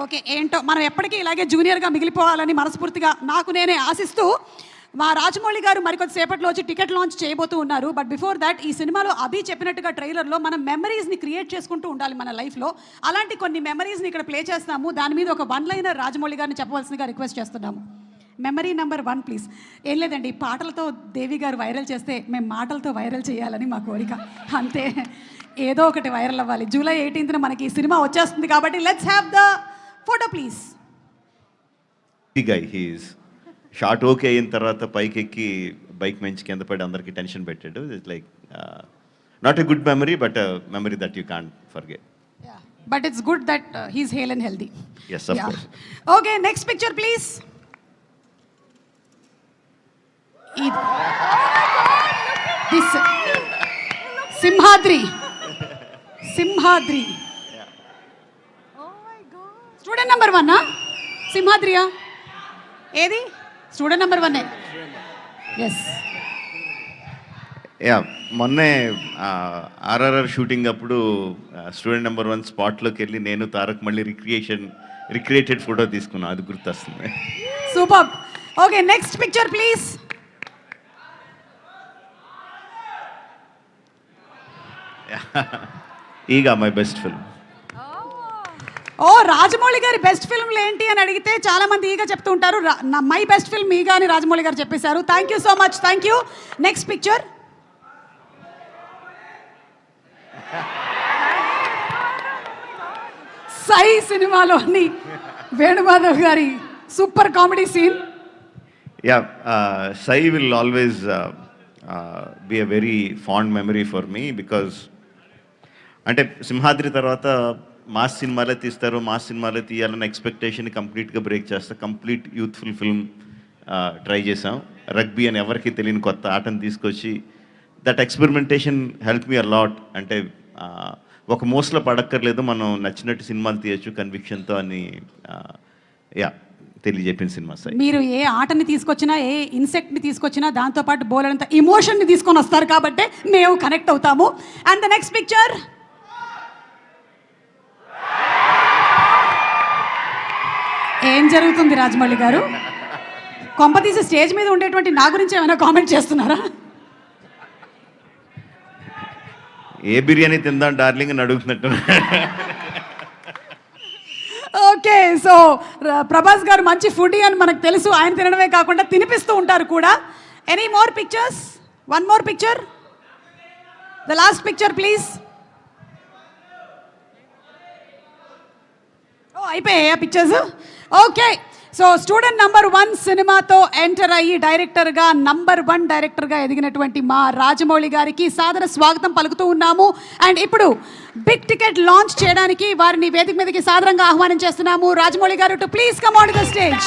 Okay, ఏంటో మనం ఎప్పటికీ ఇలాగే జూనియర్గా మిగిలిపోవాలని మనస్ఫూర్తిగా నాకు నేనే ఆశిస్తూ మా రాజమౌళి గారు మరికొద్ది సేపట్లో వచ్చి టికెట్ లాంచ్ చేయబోతూ ఉన్నారు. బట్ బిఫోర్ దాట్ ఈ సినిమాలో అభి చెప్పినట్టుగా ట్రైలర్లో మనం మెమరీస్ని క్రియేట్ చేసుకుంటూ ఉండాలి మన లైఫ్లో. అలాంటి కొన్ని మెమరీస్ని ఇక్కడ ప్లే చేస్తాము. దాని మీద ఒక వన్ లైనర్ రాజమౌళి గారిని చెప్పవలసిందిగా రిక్వెస్ట్ చేస్తున్నాము. Memory number 1 please. ఏం లేదండి, పాటలతో దేవి గారు వైరల్ చేస్తే మేము మాటలతో వైరల్ చేయాలని మా కోరిక, అంతే. ఏదో ఒకటి వైరల్ అవ్వాలి. జూలై 18న మనకి ఈ సినిమా వచ్చేస్తుంది కాబట్టి let's have the photo please. Short okay అయిన తర్వాత పైకి ఎక్కి బైక్ మంచి కింద పడి అందరికీ టెన్షన్ పెట్టాడు. It's like not a good memory but memory that you can't forget. But it's good that he's hale and healthy. Yes, of course. Okay, next picture please. This Simhadri. Student number 1 సింహాద్రియా? ఏది student number 1? Yes. మొన్నే RRR shooting అప్పుడు student number 1 స్పాట్లోకి వెళ్ళి నేను తారక్ మళ్ళీ recreated photo తీసుకున్నాను. అది గుర్తొస్తుంది. Super. Okay, next picture please. Eega my best film. ఓ, రాజమౌళి గారి బెస్ట్ ఫిల్మ్లు ఏంటి అని అడిగితే చాలా మంది ఈగా చెప్తూ ఉంటారు. మై బెస్ట్ ఫిల్మ్ ఈగా అని రాజమౌళి గారు చెప్పేశారు. Thank you so much. Thank you. Next picture. Sye సినిమాలోని వేణుమాధవ్ గారి super comedy scene. Sye will always be a very fond memory for me because అంటే సింహాద్రి తర్వాత మాస్ సినిమాలే తీస్తారు, మాస్ సినిమాలే తీయాలన్న ఎక్స్పెక్టేషన్ కంప్లీట్గా బ్రేక్ చేస్తా. కంప్లీట్ యూత్ఫుల్ ఫిల్మ్ ట్రై చేసాం. రగ్బీ అని ఎవరికి తెలియని కొత్త ఆటను తీసుకొచ్చి that experimentation help me a lot. అంటే ఒక మోస్ట్లో పడక్కర్లేదు, మనం నచ్చినట్టు సినిమాలు తీయచ్చు కన్విక్షన్తో అని తెలియజెప్పిన సినిమా సార్. మీరు ఏ ఆటని తీసుకొచ్చినా, ఏ ఇన్సెక్ట్ని తీసుకొచ్చినా దాంతోపాటు బోలెడంత ఇమోషన్ని తీసుకొని వస్తారు కాబట్టి మేము కనెక్ట్ అవుతాము. And the next picture. ఏం జరుగుతుంది రాజమౌళి గారు? కొంపతీసి స్టేజ్ మీద ఉండేటువంటి నా గురించి ఏమైనా కామెంట్ చేస్తున్నారా? ఏ బిర్యానీ తిందాం డార్లింగ్ అని అడుగుతున్నట్టు. ఓకే, సో ప్రభాస్ గారు మంచి ఫుడీ అని మనకు తెలుసు. ఆయన తినడమే కాకుండా తినిపిస్తూ ఉంటారు కూడా. Any more pictures? One more picture. The last picture please. ఓ, అయిపోయాయి pictures. Okay, so student number 1 సినిమాతో ఎంటర్ అయ్యి డైరెక్టర్గా నంబర్ 1 డైరెక్టర్గా ఎదిగినటువంటి మా రాజమౌళి గారికి సాదర స్వాగతం పలుకుతూ ఉన్నాము. అండ్ ఇప్పుడు బిగ్ టికెట్ లాంచ్ చేయడానికి వారిని వేదిక మీదకి సాదరంగా ఆహ్వానం చేస్తున్నాము. రాజమౌళి గారు to please come on to the stage.